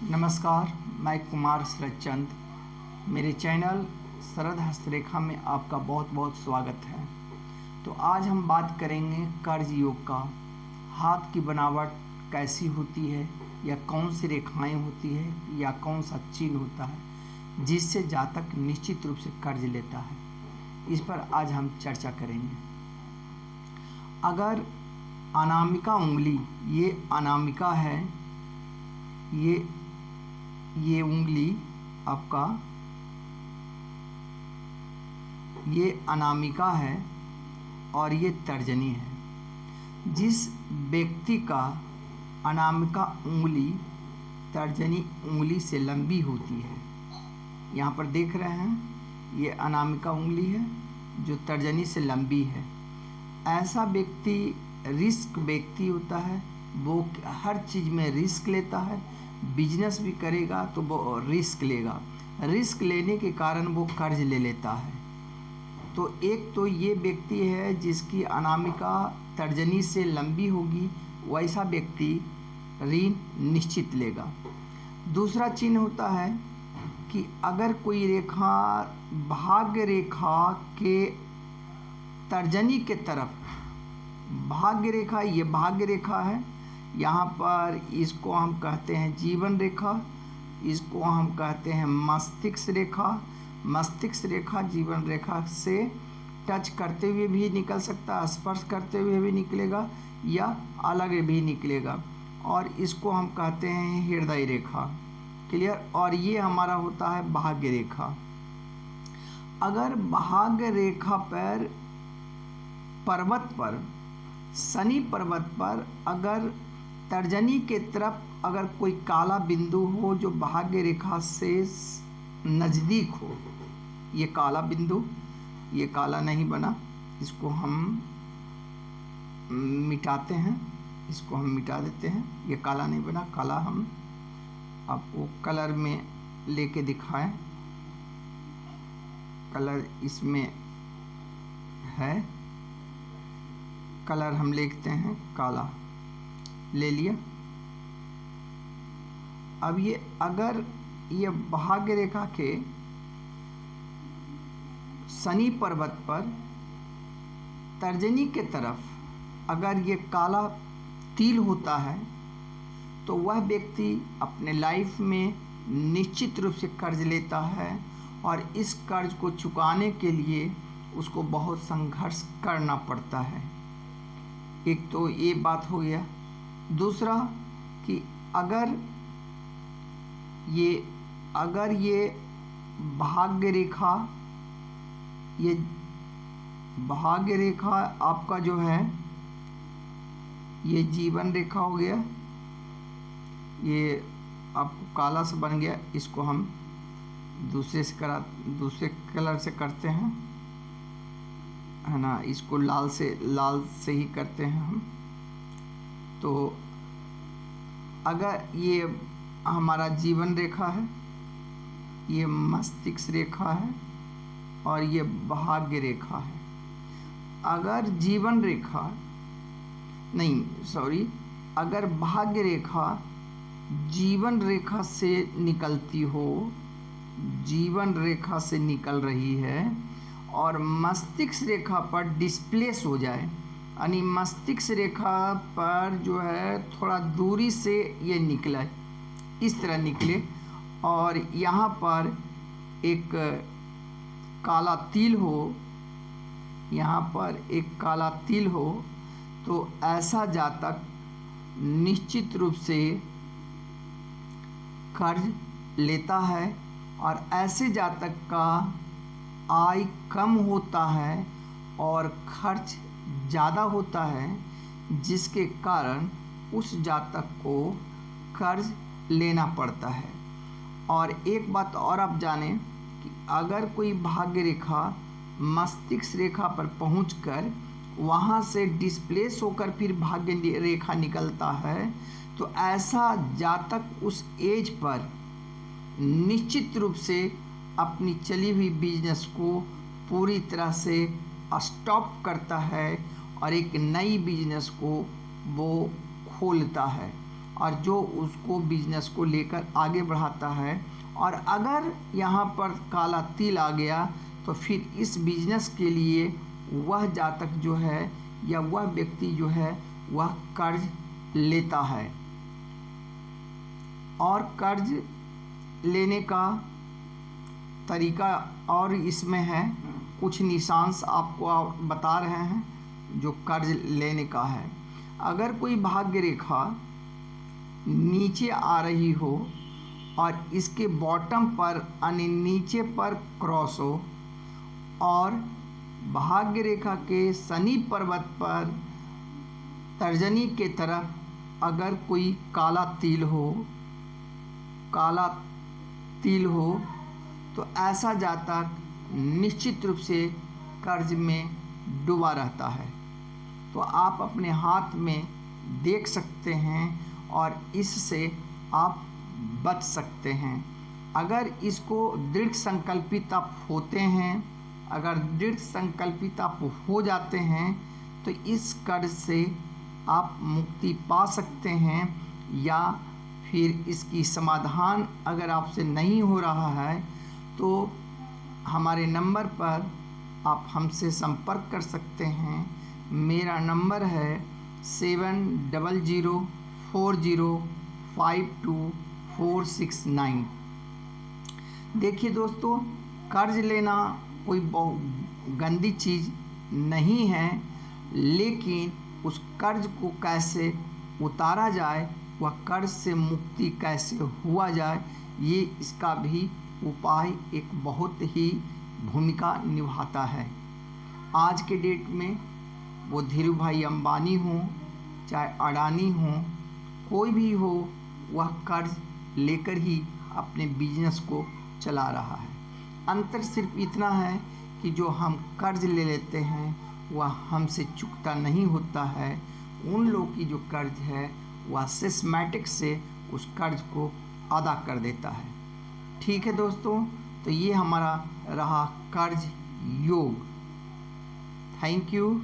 नमस्कार, मैं कुमार शरद चंद। मेरे चैनल शरद हस्तरेखा में आपका बहुत बहुत स्वागत है। तो आज हम बात करेंगे कर्ज योग का। हाथ की बनावट कैसी होती है, या कौन सी रेखाएं होती है, या कौन सा चिन्ह होता है जिससे जातक निश्चित रूप से कर्ज लेता है, इस पर आज हम चर्चा करेंगे। अगर अनामिका उंगली, ये अनामिका है, ये उंगली आपका, ये अनामिका है और ये तर्जनी है। जिस व्यक्ति का अनामिका उंगली तर्जनी उंगली से लंबी होती है, यहाँ पर देख रहे हैं, ये अनामिका उंगली है जो तर्जनी से लंबी है, ऐसा व्यक्ति रिस्क व्यक्ति होता है। वो हर चीज़ में रिस्क लेता है। बिजनेस भी करेगा तो वो रिस्क लेगा, रिस्क लेने के कारण वो कर्ज ले लेता है। तो एक तो ये व्यक्ति है जिसकी अनामिका तर्जनी से लंबी होगी, वैसा व्यक्ति ऋण निश्चित लेगा। दूसरा चिन्ह होता है कि अगर कोई रेखा भाग्य रेखा के तर्जनी के तरफ, भाग्य रेखा, ये भाग्य रेखा है, यहाँ पर इसको हम कहते हैं जीवन रेखा, इसको हम कहते हैं मस्तिष्क रेखा। मस्तिष्क रेखा जीवन रेखा से टच करते हुए भी निकल सकता है, स्पर्श करते हुए भी निकलेगा या अलग भी निकलेगा, और इसको हम कहते हैं हृदय रेखा। क्लियर। और ये हमारा होता है भाग्य रेखा। अगर भाग्य रेखा पर पर्वत पर, शनि पर्वत पर अगर तर्जनी के तरफ अगर कोई काला बिंदु हो जो भाग्य रेखा से नज़दीक हो, ये काला बिंदु, ये काला नहीं बना, इसको हम मिटाते हैं, इसको हम मिटा देते हैं। ये काला नहीं बना, काला हम आपको कलर में लेके दिखाएं। कलर इसमें है, कलर हम लिखते हैं काला, ले लिया। अब ये अगर ये भाग्य रेखा के शनि पर्वत पर तर्जनी के तरफ अगर ये काला तिल होता है, तो वह व्यक्ति अपने लाइफ में निश्चित रूप से कर्ज लेता है, और इस कर्ज को चुकाने के लिए उसको बहुत संघर्ष करना पड़ता है। एक तो ये बात हो गया। दूसरा कि अगर ये भाग्य रेखा, ये भाग्य रेखा आपका जो है, ये जीवन रेखा हो गया, ये आपको काला से बन गया, इसको हम दूसरे कलर से करते हैं, है ना, इसको लाल से ही करते हैं हम। तो अगर ये हमारा जीवन रेखा है, ये मस्तिष्क रेखा है, और ये भाग्य रेखा है। अगर जीवन रेखा नहीं, सॉरी, अगर भाग्य रेखा जीवन रेखा से निकलती हो, जीवन रेखा से निकल रही है, और मस्तिष्क रेखा पर डिस्प्लेस हो जाए, यानी मस्तिष्क रेखा पर जो है थोड़ा दूरी से ये निकले, इस तरह निकले, और यहाँ पर एक काला तिल हो, यहाँ पर एक काला तिल हो, तो ऐसा जातक निश्चित रूप से कर्ज लेता है। और ऐसे जातक का आय कम होता है और खर्च ज़्यादा होता है, जिसके कारण उस जातक को कर्ज लेना पड़ता है। और एक बात और आप जानें कि अगर कोई भाग्य रेखा मस्तिष्क रेखा पर पहुंचकर वहां से डिस्प्लेस होकर फिर भाग्य रेखा निकलता है, तो ऐसा जातक उस एज पर निश्चित रूप से अपनी चली हुई बिजनेस को पूरी तरह से स्टॉप करता है और एक नई बिजनेस को वो खोलता है। और जो उसको बिजनेस को लेकर आगे बढ़ाता है। और अगर यहाँ पर काला तिल आ गया तो फिर इस बिजनेस के लिए वह जातक जो है या वह व्यक्ति जो है वह कर्ज लेता है। और कर्ज लेने का तरीका और इसमें है, कुछ निशांस आपको बता रहे हैं जो कर्ज लेने का है। अगर कोई भाग्य रेखा नीचे आ रही हो और इसके बॉटम पर यानी नीचे पर क्रॉस हो और भाग्य रेखा के शनि पर्वत पर तर्जनी के तरफ अगर कोई काला तिल हो तो ऐसा जातक निश्चित रूप से कर्ज में डूबा रहता है। तो आप अपने हाथ में देख सकते हैं और इससे आप बच सकते हैं। अगर इसको दृढ़ संकल्पित आप होते हैं, अगर दृढ़ संकल्पित आप हो जाते हैं तो इस कर्ज से आप मुक्ति पा सकते हैं। या फिर इसकी समाधान अगर आपसे नहीं हो रहा है तो हमारे नंबर पर आप हमसे संपर्क कर सकते हैं। मेरा नंबर है 7040524669। देखिए दोस्तों, कर्ज लेना कोई बहुत गंदी चीज़ नहीं है, लेकिन उस कर्ज को कैसे उतारा जाए, वह कर्ज से मुक्ति कैसे हुआ जाए, ये इसका भी उपाय एक बहुत ही भूमिका निभाता है। आज के डेट में वो धीरू भाई अंबानी हो चाहे अडानी हो, कोई भी हो, वह कर्ज लेकर ही अपने बिजनेस को चला रहा है। अंतर सिर्फ इतना है कि जो हम कर्ज ले लेते हैं वह हमसे चुकता नहीं होता है। उन लोगों की जो कर्ज है वह सिस्टमैटिक से उस कर्ज को अदा कर देता है। ठीक है दोस्तों, तो ये हमारा रहा कर्ज योग। Thank you.